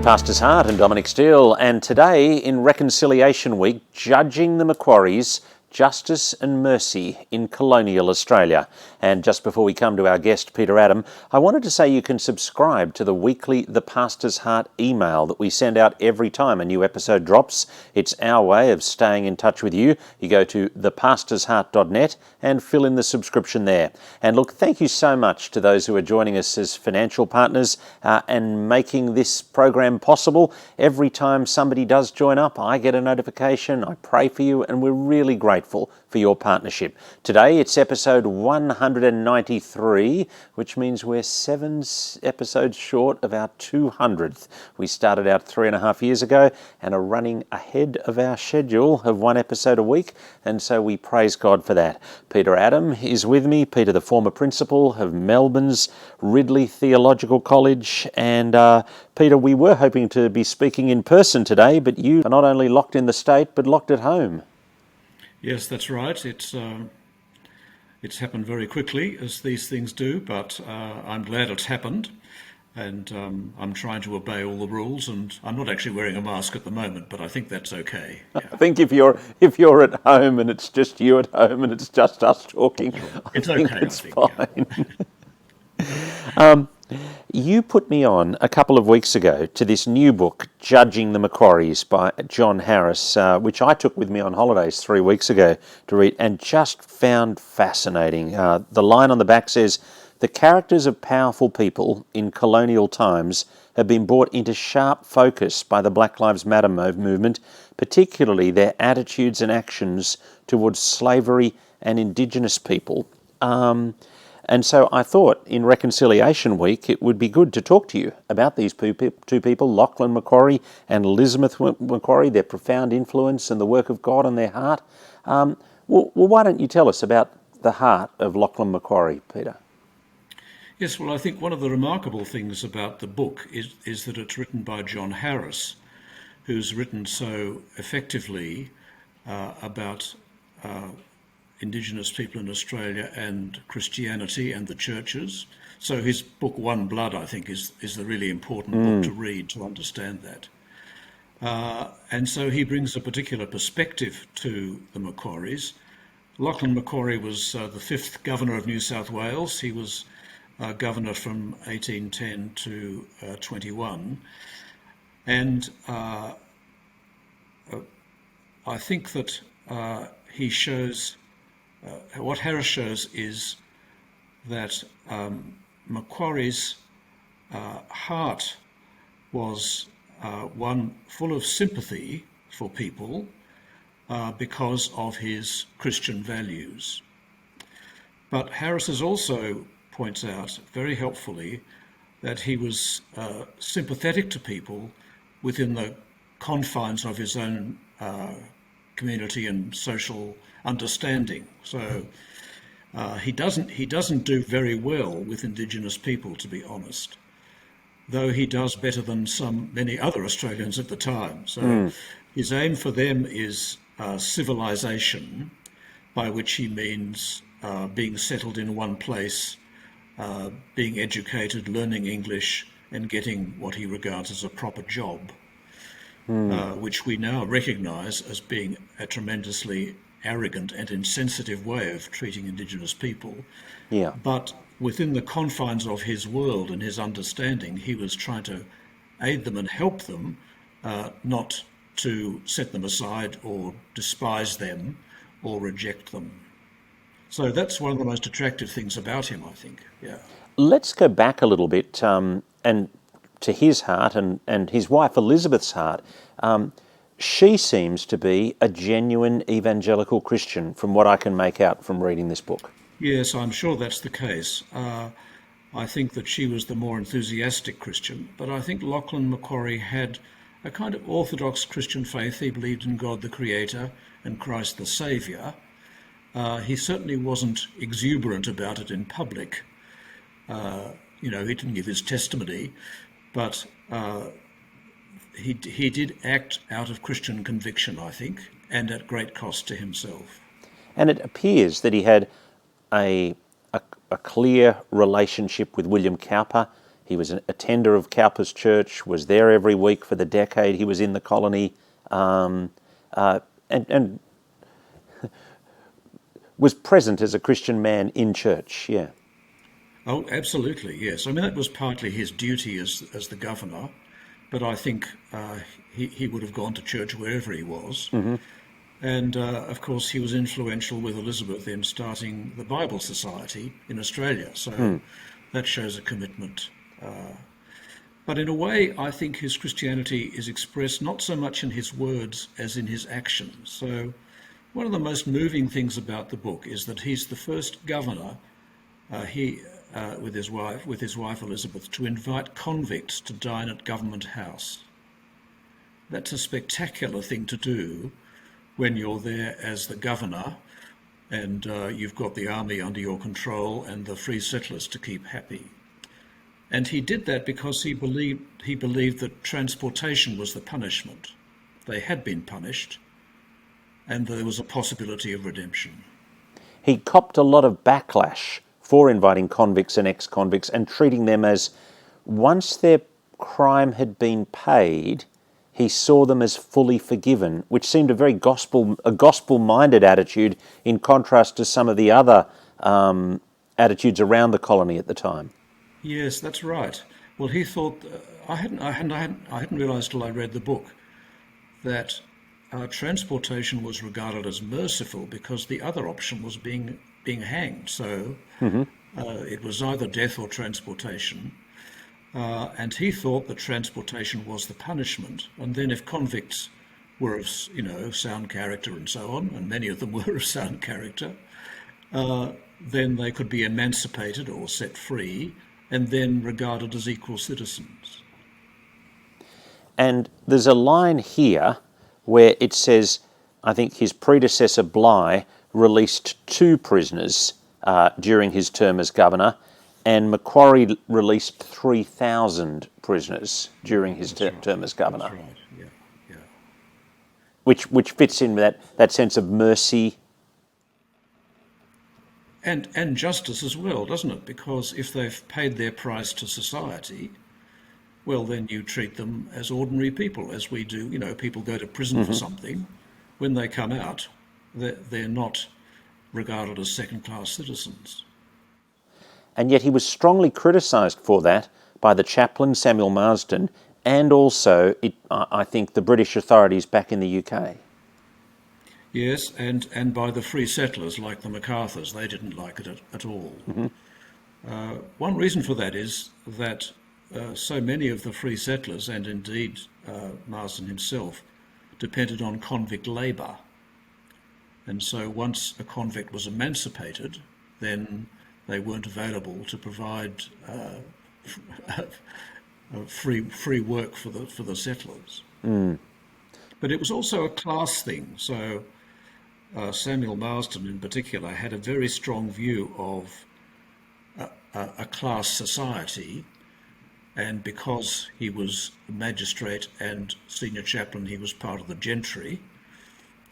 Pastor's Heart and Dominic Steele, and today in Reconciliation Week, judging the Macquaries, justice and mercy in colonial Australia. And just before we come to our guest, Peter Adam, I wanted to say you can subscribe to the weekly The Pastor's Heart email that we send out every time a new episode drops. It's our way of staying in touch with you. You go to thepastorsheart.net and fill in the subscription there. And look, thank you so much to those who are joining us as financial partners and making this program possible. Every time somebody does join up, I get a notification, I pray for you, and we're really grateful for your partnership. Today it's episode 193, which means we're 7 episodes short of our 200th. We started out 3.5 years ago and are running ahead of our schedule of 1 episode a week, and so we praise God for that. Peter Adam is with me. Peter, the former principal of Melbourne's Ridley Theological College, and Peter, we were hoping to be speaking in person today, but you are not only locked in the state but locked at home. Yes, that's right. It's happened very quickly, as these things do, but I'm glad it's happened, and I'm trying to obey all the rules, and I'm not actually wearing a mask at the moment, but I think that's okay. Yeah. I think if you're at home and it's just you at home and it's just us talking, it's I think okay. it's fine. Yeah. You put me on a couple of weeks ago to this new book, Judging the Macquaries by John Harris, which I took with me on holidays 3 weeks ago to read and just found fascinating. The line on the back says, "The characters of powerful people in colonial times have been brought into sharp focus by the Black Lives Matter movement, particularly their attitudes and actions towards slavery and indigenous people." And so I thought in Reconciliation Week it would be good to talk to you about these two people, Lachlan Macquarie and Elizabeth Macquarie, their profound influence and the work of God on their heart. Well, why don't you tell us about the heart of Lachlan Macquarie, Peter? Yes, well, I think one of the remarkable things about the book is that it's written by John Harris, who's written so effectively about indigenous people in Australia and Christianity and the churches. So his book One Blood, I think, is the really important book to read to understand that. And so he brings a particular perspective to the Macquaries. Lachlan Macquarie was the 5th Governor of New South Wales. He was Governor from 1810 to 21. And I think that he shows what Harris shows is that Macquarie's heart was one full of sympathy for people because of his Christian values. But Harris also points out very helpfully that he was sympathetic to people within the confines of his own community and social understanding. So he doesn't do very well with indigenous people, to be honest, though he does better than many other Australians at the time. So his aim for them is civilization, by which he means being settled in one place, being educated, learning English, and getting what he regards as a proper job, which we now recognise as being a tremendously arrogant and insensitive way of treating indigenous people. Yeah. But within the confines of his world and his understanding, he was trying to aid them and help them, not to set them aside or despise them or reject them. So that's one of the most attractive things about him, I think. Yeah. Let's go back a little bit and to his heart and his wife Elizabeth's heart. She seems to be a genuine evangelical Christian, from what I can make out from reading this book. Yes, I'm sure that's the case. I think that she was the more enthusiastic Christian, but I think Lachlan Macquarie had a kind of orthodox Christian faith. He believed in God the Creator and Christ the Saviour. He certainly wasn't exuberant about it in public. He didn't give his testimony, but he did act out of Christian conviction, I think, and at great cost to himself. And it appears that he had a clear relationship with William Cowper He was an attender of Cowper's Church, was there every week for the decade he was in the colony, and was present as a Christian man in church, yeah. Oh, absolutely, yes. I mean, that was partly his duty as the governor, but I think he would have gone to church wherever he was. Mm-hmm. And of course, he was influential with Elizabeth in starting the Bible Society in Australia. So that shows a commitment. But in a way, I think his Christianity is expressed not so much in his words as in his actions. So one of the most moving things about the book is that he's the first governor, with his wife Elizabeth, to invite convicts to dine at Government House. That's a spectacular thing to do when you're there as the governor and you've got the army under your control and the free settlers to keep happy. And he did that because he believed that transportation was the punishment. They had been punished, and there was a possibility of redemption. He copped a lot of backlash for inviting convicts and ex-convicts and treating them as, once their crime had been paid, he saw them as fully forgiven, which seemed a very gospel-minded attitude in contrast to some of the other attitudes around the colony at the time. Yes, that's right. Well, he thought I hadn't realised till I read the book that transportation was regarded as merciful because the other option was being hanged. So it was either death or transportation. And he thought that transportation was the punishment. And then if convicts were of, sound character and so on, and many of them were of sound character, then they could be emancipated or set free and then regarded as equal citizens. And there's a line here where it says, I think his predecessor Bligh released 2 prisoners during his term as governor, and Macquarie released 3,000 prisoners during his term as governor. That's right, yeah. Which fits in with that sense of mercy. And justice as well, doesn't it? Because if they've paid their price to society, well, then you treat them as ordinary people, as we do. People go to prison for something. When they come out, they're not regarded as second-class citizens. And yet he was strongly criticised for that by the chaplain, Samuel Marsden, and also, I think, the British authorities back in the UK. Yes, and by the free settlers like the MacArthurs. They didn't like it at all. One reason for that is that so many of the free settlers, and indeed Marsden himself, depended on convict labour. And so once a convict was emancipated, then they weren't available to provide free work for the settlers. But it was also a class thing. So Samuel Marsden in particular had a very strong view of a class society, and because he was a magistrate and senior chaplain, he was part of the gentry,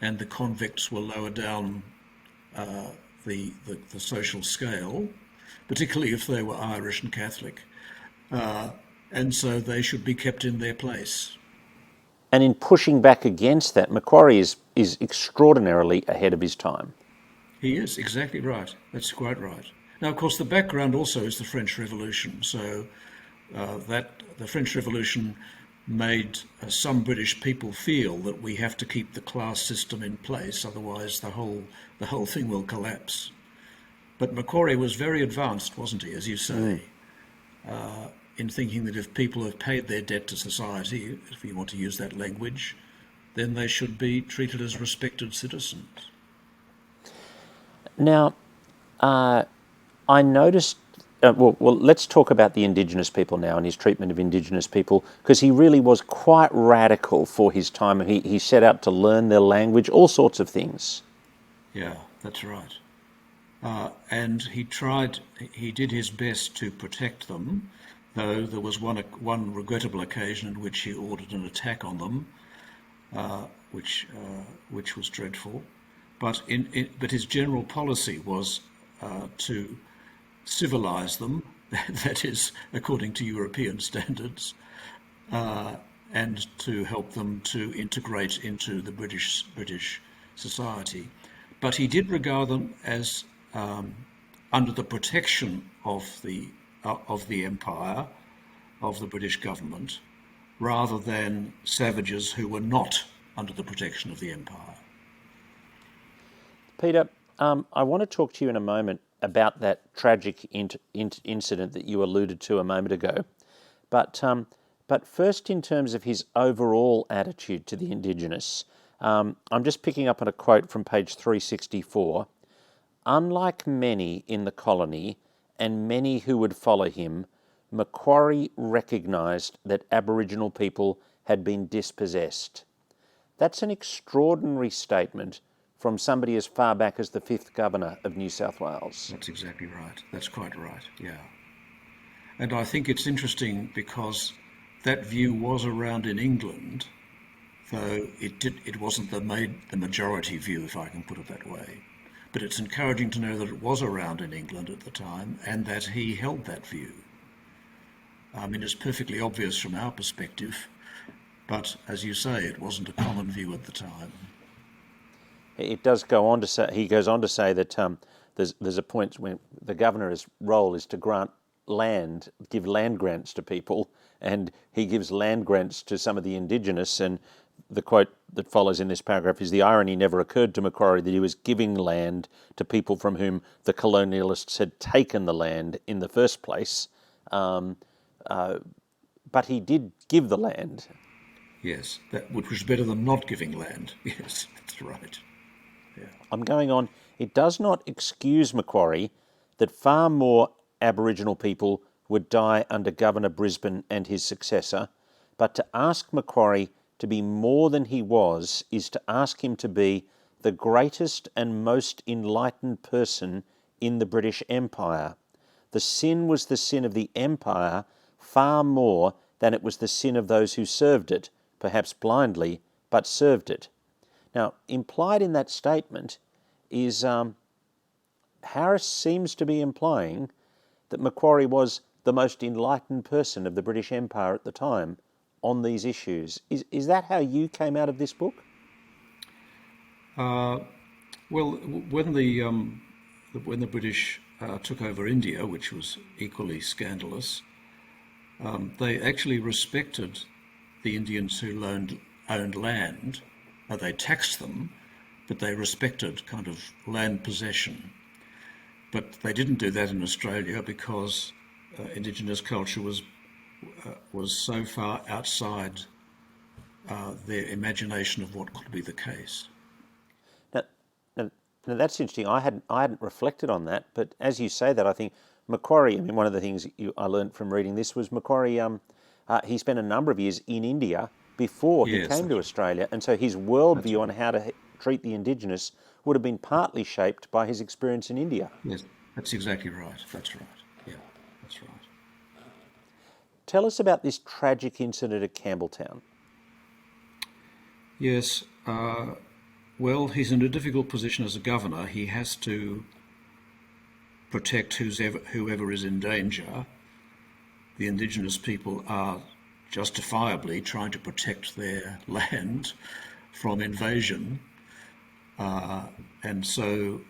and the convicts were lower down the social scale, particularly if they were Irish and Catholic, and so they should be kept in their place. And in pushing back against that, Macquarie is extraordinarily ahead of his time. He is, exactly right. That's quite right. Now, of course, the background also is the French Revolution. So the French Revolution made some British people feel that we have to keep the class system in place, otherwise the whole thing will collapse. But Macquarie was very advanced, wasn't he, as you say, in thinking that if people have paid their debt to society, if you want to use that language, then they should be treated as respected citizens. Now, I noticed, well, let's talk about the indigenous people now and his treatment of indigenous people, because he really was quite radical for his time. He set out to learn their language, all sorts of things. Yeah, that's right. And he did his best to protect them, though there was one regrettable occasion in which he ordered an attack on them, which was dreadful. But his general policy was to civilise them that is, according to European standards, and to help them to integrate into the British society. But he did regard them as under the protection of the empire, of the British government, rather than savages who were not under the protection of the empire. Peter, I want to talk to you in a moment about that tragic incident that you alluded to a moment ago. But first, in terms of his overall attitude to the indigenous, I'm just picking up on a quote from page 364. Unlike many in the colony and many who would follow him, Macquarie recognised that Aboriginal people had been dispossessed. That's an extraordinary statement from somebody as far back as the 5th Governor of New South Wales. That's exactly right. That's quite right, yeah. And I think it's interesting because that view was around in England, though it wasn't the majority view, if I can put it that way. But it's encouraging to know that it was around in England at the time and that he held that view. I mean, it's perfectly obvious from our perspective, but as you say, it wasn't a common view at the time. It does go on to say, he goes on to say that there's a point when the governor's role is to grant land, give land grants to people, and he gives land grants to some of the indigenous. And the quote that follows in this paragraph is, the irony never occurred to Macquarie that he was giving land to people from whom the colonialists had taken the land in the first place. But he did give the land. Yes, which was better than not giving land. Yes, that's right. Yeah. I'm going on. It does not excuse Macquarie that far more Aboriginal people would die under Governor Brisbane and his successor, but to ask Macquarie to be more than he was is to ask him to be the greatest and most enlightened person in the British Empire. The sin was the sin of the empire far more than it was the sin of those who served it, perhaps blindly, but served it. Now, implied in that statement is Harris seems to be implying that Macquarie was the most enlightened person of the British Empire at the time on these issues. Is that how you came out of this book? Well, when the British took over India, which was equally scandalous, they actually respected the Indians who owned land. They taxed them, but they respected kind of land possession. But they didn't do that in Australia because indigenous culture was so far outside their imagination of what could be the case. Now that's interesting. I hadn't reflected on that, but as you say that, I think Macquarie. I mean, one of the things I learned from reading this was Macquarie. He spent a number of years in India before he came to Australia, and so his worldview on how to treat the indigenous would have been partly shaped by his experience in India. Yes, that's exactly right. That's right. Yeah, that's right. Tell us about this tragic incident at Campbelltown. Yes, well, he's in a difficult position as a governor. He has to protect whoever is in danger. The indigenous people are justifiably trying to protect their land from invasion, and so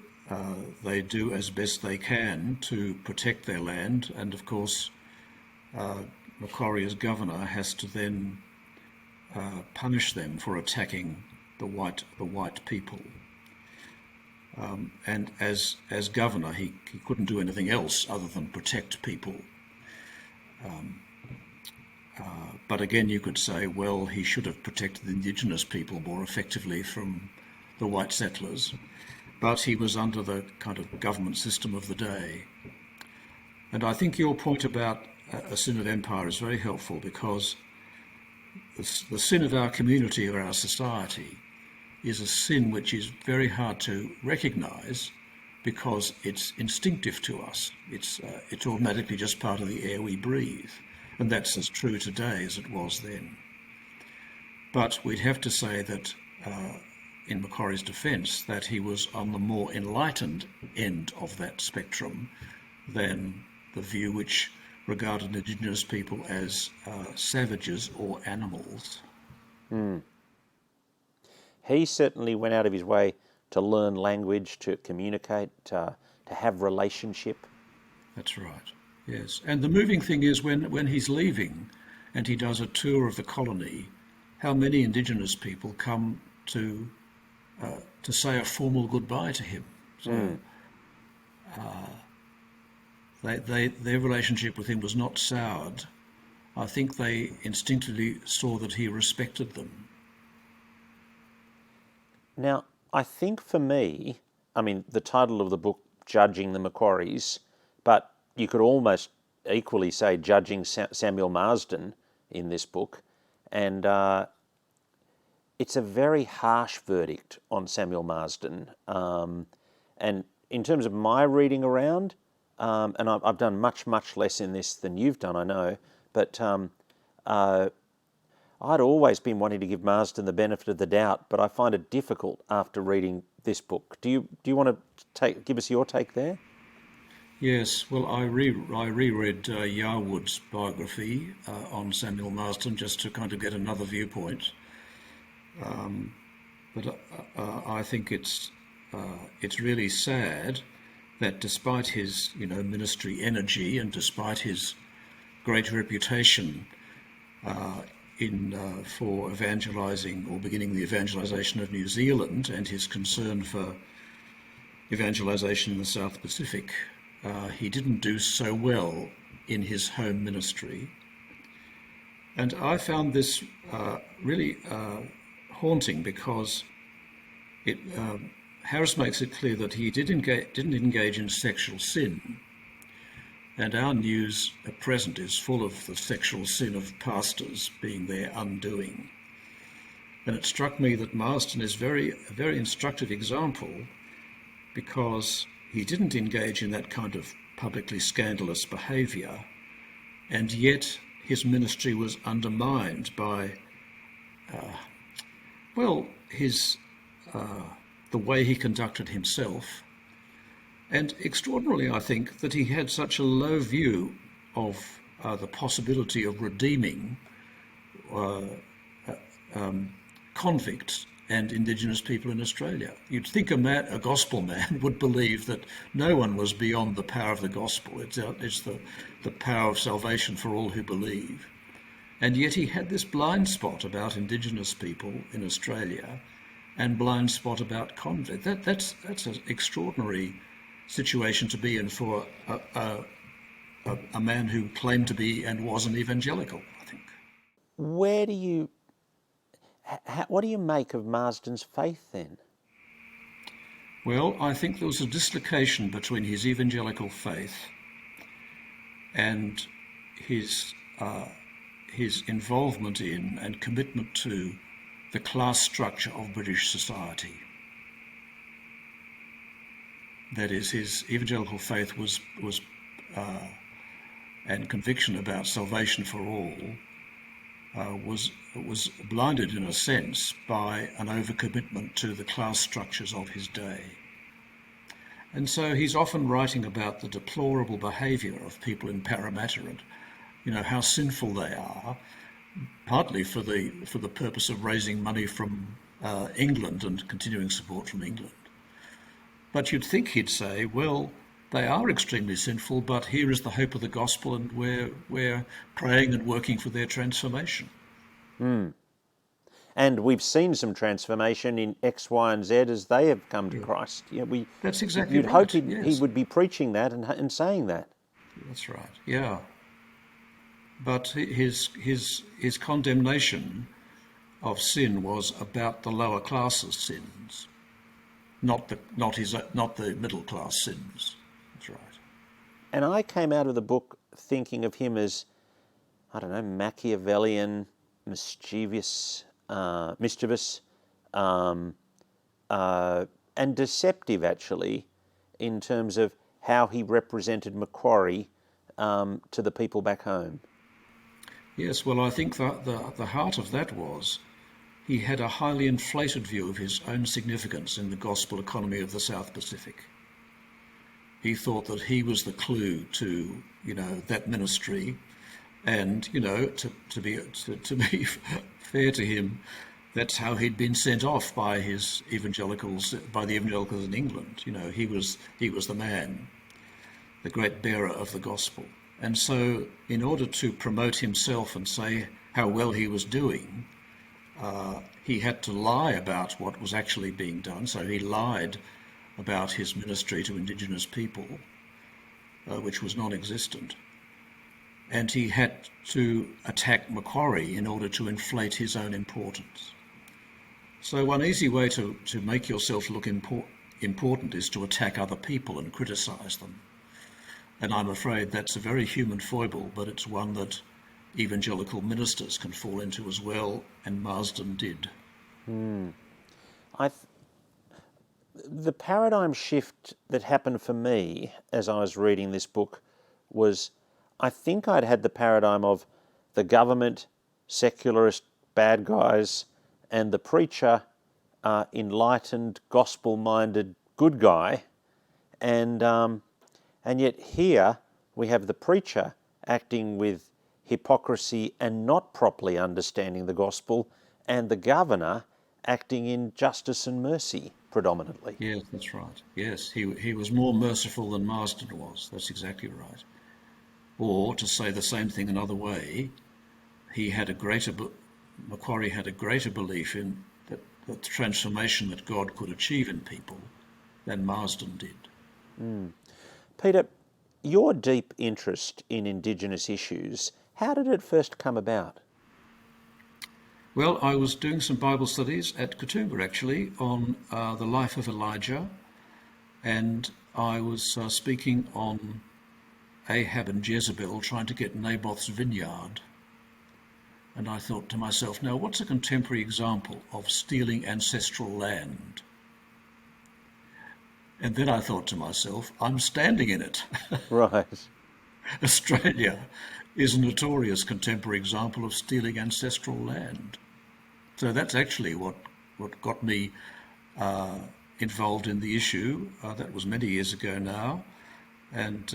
they do as best they can to protect their land. And of course, Macquarie as governor has to then punish them for attacking the white people. And as governor, he couldn't do anything else other than protect people. But again, you could say, well, he should have protected the indigenous people more effectively from the white settlers. But he was under the kind of government system of the day. And I think your point about a sin of empire is very helpful, because the sin of our community or our society is a sin which is very hard to recognise because it's instinctive to us. It's automatically just part of the air we breathe. And that's as true today as it was then. But we'd have to say that, in Macquarie's defence, that he was on the more enlightened end of that spectrum than the view which regarded indigenous people as savages or animals. He certainly went out of his way to learn language, to communicate, to have relationship. That's right, yes. And the moving thing is when he's leaving and he does a tour of the colony, how many indigenous people come to say a formal goodbye to him. So their relationship with him was not soured. I think they instinctively saw that he respected them. Now, I think for me, I mean, the title of the book, Judging the Macquaries, but you could almost equally say Judging Samuel Marsden in this book. And it's a very harsh verdict on Samuel Marsden. And in terms of my reading around, and I've done much, much less in this than you've done, I know, but I'd always been wanting to give Marsden the benefit of the doubt, but I find it difficult after reading this book. Do you want to give us your take there? Yes, well, I reread Yarwood's biography on Samuel Marsden just to kind of get another viewpoint. But I think it's really sad that despite his ministry energy and despite his great reputation for evangelising or beginning the evangelisation of New Zealand and his concern for evangelisation in the South Pacific, he didn't do so well in his home ministry. And I found this really haunting because Harris makes it clear that he didn't engage in sexual sin. And our news at present is full of the sexual sin of pastors being their undoing. And it struck me that Marsden is a very instructive example because he didn't engage in that kind of publicly scandalous behaviour, and yet his ministry was undermined by, the way he conducted himself. And extraordinarily, I think, that he had such a low view of the possibility of redeeming convicts and indigenous people in Australia. You'd think a gospel man would believe that no one was beyond the power of the gospel. It's the power of salvation for all who believe. And yet he had this blind spot about indigenous people in Australia and blind spot about convict. That's an extraordinary situation to be in for a man who claimed to be and was an evangelical, I think. What do you make of Marsden's faith then? Well, I think there was a dislocation between his evangelical faith and his involvement in and commitment to the class structure of British society. That is, his evangelical faith was and conviction about salvation for all was blinded in a sense by an overcommitment to the class structures of his day. And so he's often writing about the deplorable behaviour of people in Parramatta and how sinful they are, partly for the purpose of raising money from England and continuing support from England. But you'd think he'd say, well, they are extremely sinful, but here is the hope of the gospel, and we're praying and working for their transformation. And we've seen some transformation in X, Y, and Z as they have come to Christ. That's exactly you'd right. hope Yes. he would be preaching that and saying that. That's right. Yeah. But his condemnation of sin was about the lower classes' sins, not the middle class sins. That's right. And I came out of the book thinking of him as, I don't know, Machiavellian, mischievous, and deceptive, actually, in terms of how he represented Macquarie to the people back home. Yes, well, I think that the heart of that was he had a highly inflated view of his own significance in the gospel economy of the South Pacific. he thought that he was the clue to, that ministry. And, to be fair to him, that's how he'd been sent off by the evangelicals in England. He was the man, the great bearer of the gospel. And so in order to promote himself and say how well he was doing, he had to lie about what was actually being done. So he lied about his ministry to indigenous people, which was non-existent. And he had to attack Macquarie in order to inflate his own importance. So one easy way to make yourself look important is to attack other people and criticise them. And I'm afraid that's a very human foible, but it's one that evangelical ministers can fall into as well, and Marsden did. The paradigm shift that happened for me as I was reading this book was, I think I'd had the paradigm of the government, secularist bad guys, and the preacher, enlightened, gospel-minded good guy, and yet here we have the preacher acting with hypocrisy and not properly understanding the gospel, and the governor acting in justice and mercy predominantly. Yes, that's right. Yes, he was more merciful than Marsden was. That's exactly right. Or, to say the same thing another way, Macquarie had a greater belief in the transformation that God could achieve in people than Marsden did. Peter, your deep interest in Indigenous issues, how did it first come about? Well, I was doing some Bible studies at Katoomba, actually, on the life of Elijah, and I was speaking on Ahab and Jezebel trying to get Naboth's vineyard. And I thought to myself, now what's a contemporary example of stealing ancestral land? And then I thought to myself, I'm standing in it. Right. Australia is a notorious contemporary example of stealing ancestral land. So that's actually what got me involved in the issue. That was many years ago now. And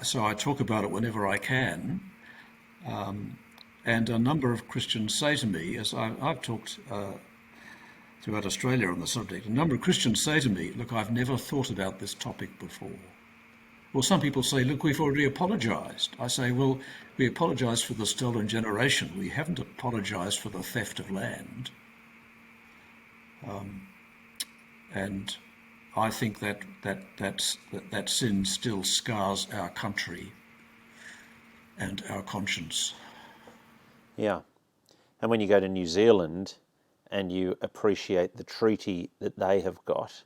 so I talk about it whenever I can. And a number of Christians say to me, as I've talked throughout Australia on the subject, a number of Christians say to me, look, I've never thought about this topic before. Well, some people say, look, we've already apologised. I say, well, we apologised for the stolen generation. We haven't apologised for the theft of land. And I think that sin still scars our country and our conscience. Yeah. And when you go to New Zealand and you appreciate the treaty that they have got,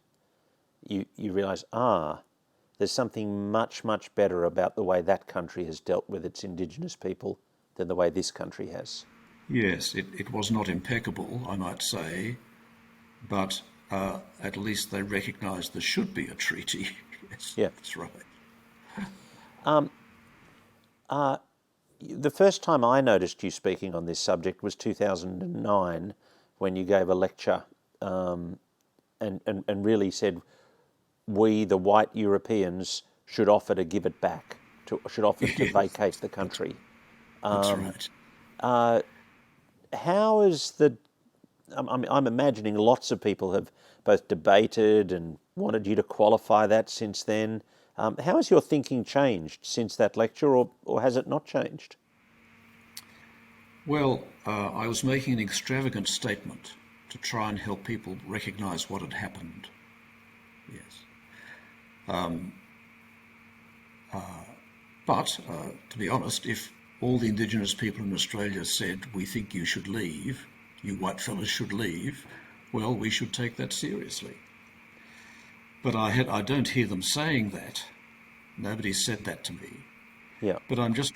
you realise, there's something much, much better about the way that country has dealt with its Indigenous people than the way this country has. Yes, it was not impeccable, I might say, but at least they recognised there should be a treaty. Yes, Yeah. that's right. The first time I noticed you speaking on this subject was 2009, when you gave a lecture and really said, we, the white Europeans, should offer to give it back, should offer to vacate the country. That's right. How is I'm imagining lots of people have both debated and wanted you to qualify that since then. How has your thinking changed since that lecture, or has it not changed? Well, I was making an extravagant statement to try and help people recognise what had happened. Yes. But to be honest, if all the Indigenous people in Australia said, we think you should leave, you white fellas should leave, well, we should take that seriously. But I don't hear them saying that. Nobody said that to me. Yeah. But I was just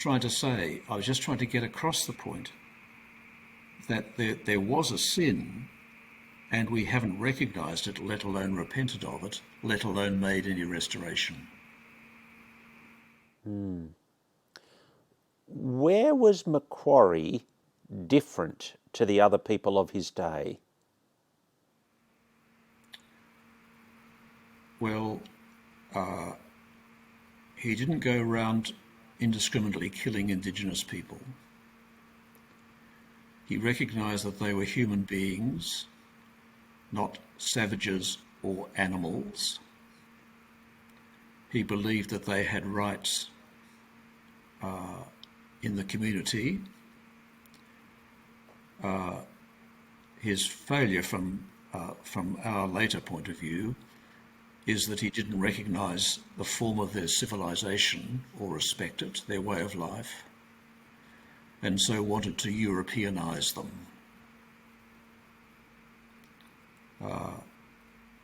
trying to get across the point that there was a sin, and we haven't recognised it, let alone repented of it, let alone made any restoration. Where was Macquarie different to the other people of his day? Well, he didn't go around indiscriminately killing indigenous people. He recognised that they were human beings, not savages or animals. He believed that they had rights in the community. His failure from our later point of view is that he didn't recognise the form of their civilization or respect it, their way of life, and so wanted to Europeanise them.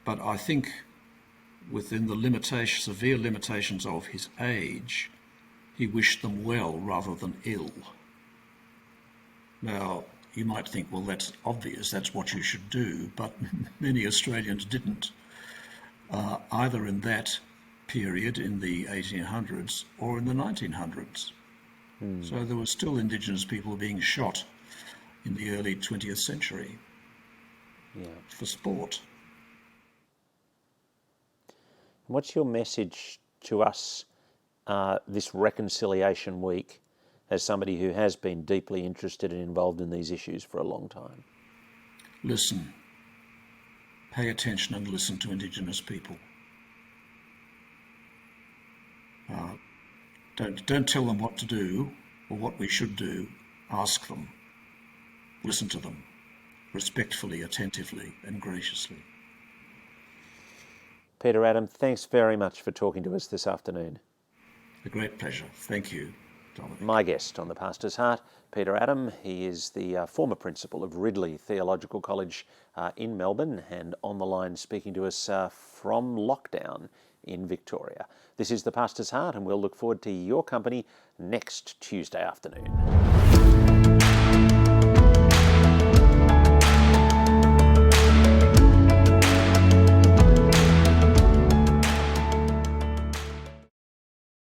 But I think within the severe limitations of his age, he wished them well rather than ill. Now, you might think, well, that's obvious, that's what you should do, but many Australians didn't, either in that period in the 1800s or in the 1900s. So there were still Indigenous people being shot in the early 20th century for sport. What's your message to us this Reconciliation Week as somebody who has been deeply interested and involved in these issues for a long time? Listen. Pay attention and listen to Indigenous people. Don't tell them what to do or what we should do. Ask them. Listen to them. Respectfully, attentively, and graciously. Peter Adam, thanks very much for talking to us this afternoon. A great pleasure. Thank you, Dominic. My guest on The Pastor's Heart, Peter Adam. He is the former principal of Ridley Theological College in Melbourne, and on the line speaking to us from lockdown in Victoria. This is The Pastor's Heart, and we'll look forward to your company next Tuesday afternoon.